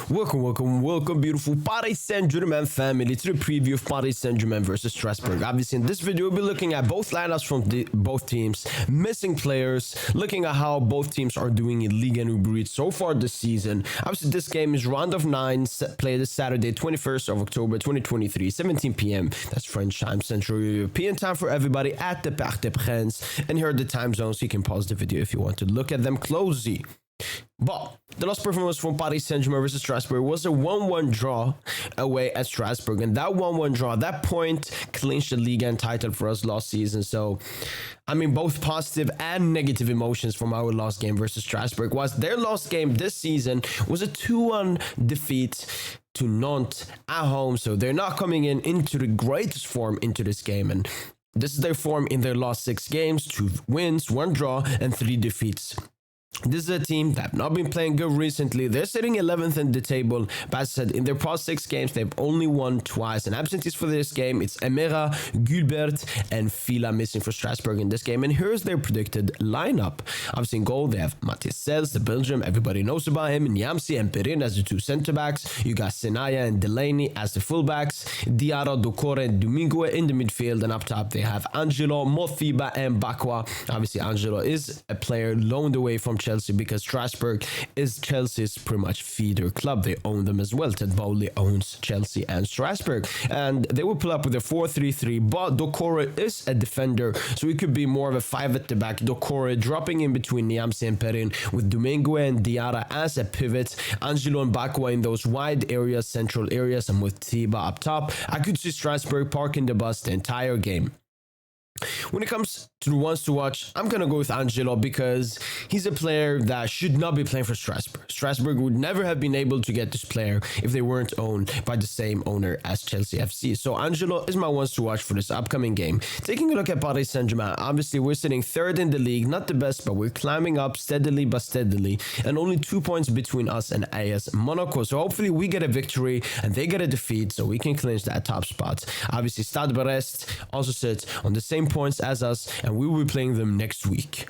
Welcome, beautiful Paris Saint-Germain family, to the preview of Paris Saint-Germain versus Strasbourg. Obviously, in this video, we'll be looking at both lineups from both teams, missing players, looking at how both teams are doing in Ligue and Uber Eats so far this season. Obviously, this game is round of 9, played this Saturday, 21st of October, 2023, 17 p.m. That's French time, Central European time for everybody at the Parc des Princes. And here are the time zones, so you can pause the video if you want to look at them closely. But the last performance from Paris Saint-Germain versus Strasbourg was a 1-1 draw away at Strasbourg. And that 1-1 draw, that point clinched the Ligue and title for us last season. So, I mean, both positive and negative emotions from our last game versus Strasbourg. Was their last game this season was a 2-1 defeat to Nantes at home. So they're not coming into the greatest form into this game. And this is their form in their last 6 games: 2 wins, 1 draw, and 3 defeats. This is a team that have not been playing good recently. They're sitting 11th in the table. But as I said, in their past 6 games, they've only won twice. And absentees for this game, it's Emera, Gulbert, and Fila missing for Strasbourg in this game. And here's their predicted lineup. Obviously, in goal, they have Matthias Sels, the Belgium. Everybody knows about him. Niamsi and Perin as the 2 center-backs. You got Senaya and Delaney as the full-backs. Diarra, Dokore, and Domingue in the midfield. And up top, they have Angelo, Mothiba, and Bakwa. Obviously, Angelo is a player loaned away from Chelsea because Strasbourg is Chelsea's pretty much feeder club. They own them as well. Ted Bowley owns Chelsea and Strasbourg. And they will pull up with a 4-3-3, but Dokore is a defender, so it could be more of a 5 at the back. Dokore dropping in between Niamsi and Perin with Domingue and Diarra as a pivot. Angelo and Bakwa in those wide areas, central areas, and with Tiba up top. I could see Strasbourg parking the bus the entire game. When it comes to the ones to watch, I'm going to go with Angelo because he's a player that should not be playing for Strasbourg. Strasbourg would never have been able to get this player if they weren't owned by the same owner as Chelsea FC. So Angelo is my ones to watch for this upcoming game. Taking a look at Paris Saint-Germain, obviously we're sitting 3rd in the league. Not the best, but we're climbing up steadily but steadily. And only 2 points between us and AS Monaco. So hopefully we get a victory and they get a defeat so we can clinch that top spot. Obviously Stade Brest also sits on the same points as us, and we will be playing them next week.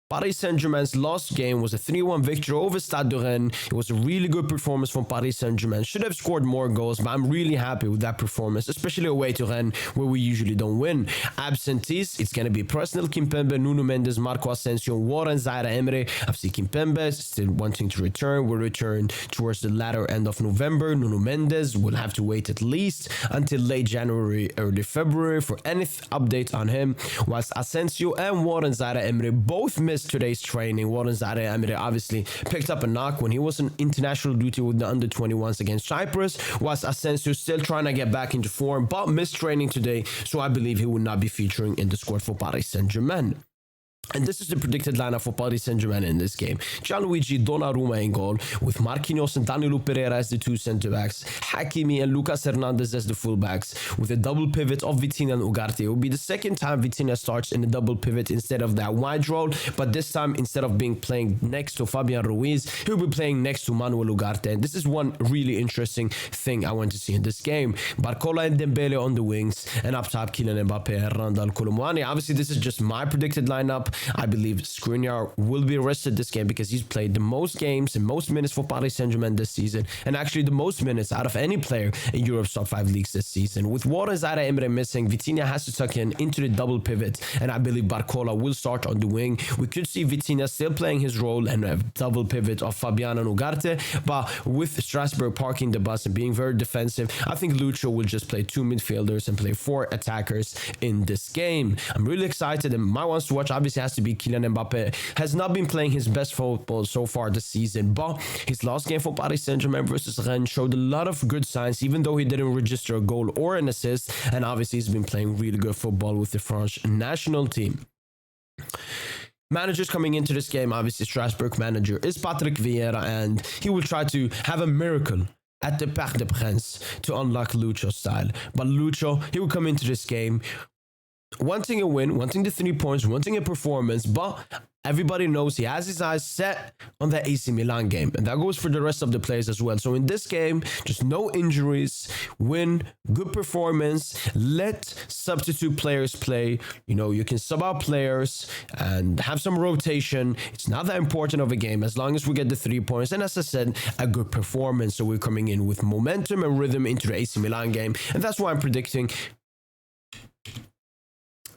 Paris Saint-Germain's last game was a 3-1 victory over Stade de Rennes. It was a really good performance from Paris Saint-Germain. Should have scored more goals, but I'm really happy with that performance, especially away to Rennes, where we usually don't win. Absentees, it's going to be Presnel Kimpembe, Nuno Mendes, Marco Asensio, Warren Zaire-Emery. Obviously, Kimpembe is still wanting to return. Will return towards the latter end of November. Nuno Mendes will have to wait at least until late January, early February for any update on him, whilst Asensio and Warren Zaire-Emery both missed today's training. Warren Zaire-Emery obviously picked up a knock when he was on international duty with the under-21s against Cyprus, whilst Asensio still trying to get back into form but missed training today, so I believe he will not be featuring in the squad for Paris Saint-Germain. And this is the predicted lineup for Paris Saint-Germain in this game. Gianluigi Donnarumma in goal, with Marquinhos and Danilo Pereira as the 2 centre-backs, Hakimi and Lucas Hernandez as the full-backs, with a double pivot of Vitinha and Ugarte. It will be the second time Vitinha starts in a double pivot instead of that wide role, but this time, instead of being playing next to Fabian Ruiz, he'll be playing next to Manuel Ugarte. And this is one really interesting thing I want to see in this game. Barcola and Dembele on the wings, and up top, Kylian Mbappe and Randal Colomwani. Obviously, this is just my predicted lineup. I believe Skriniar will be rested this game because he's played the most games and most minutes for Paris Saint-Germain this season, and actually the most minutes out of any player in Europe's top 5 leagues this season. With Warren Zaire-Emery missing, Vitinha has to tuck into the double pivot, and I believe Barcola will start on the wing. We could see Vitinha still playing his role and a double pivot of Fabian and Ugarte, but with Strasbourg parking the bus and being very defensive, I think Lucho will just play 2 midfielders and play 4 attackers in this game. I'm really excited, and my ones to watch obviously has to be Kylian Mbappe. Has not been playing his best football so far this season, but his last game for Paris Saint-Germain versus Rennes showed a lot of good signs, even though he didn't register a goal or an assist, and obviously he's been playing really good football with the French national team. Managers coming into this game, obviously Strasbourg manager is Patrick Vieira, and he will try to have a miracle at the Parc des Princes to unlock Lucho's style. But Lucho, he will come into this game wanting a win, wanting the 3 points, wanting a performance, but everybody knows he has his eyes set on the AC Milan game, and that goes for the rest of the players as well. So in this game, just no injuries, win, good performance, let substitute players play. You know, you can sub out players and have some rotation. It's not that important of a game as long as we get the 3 points, and as I said, a good performance. So we're coming in with momentum and rhythm into the AC Milan game, and that's why I'm predicting.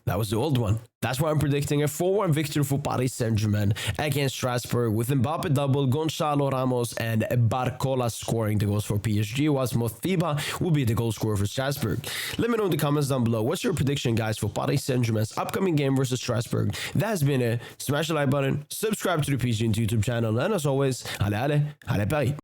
That was the old one. That's why I'm predicting a 4-1 victory for Paris Saint-Germain against Strasbourg, with Mbappe double, Gonçalo Ramos and Barcola scoring the goals for PSG, whilst Mothiba will be the goal scorer for Strasbourg. Let me know in the comments down below. What's your prediction, guys, for Paris Saint-Germain's upcoming game versus Strasbourg? That has been it. Smash the like button, subscribe to the PSGINT YouTube channel, and as always, allez Paris.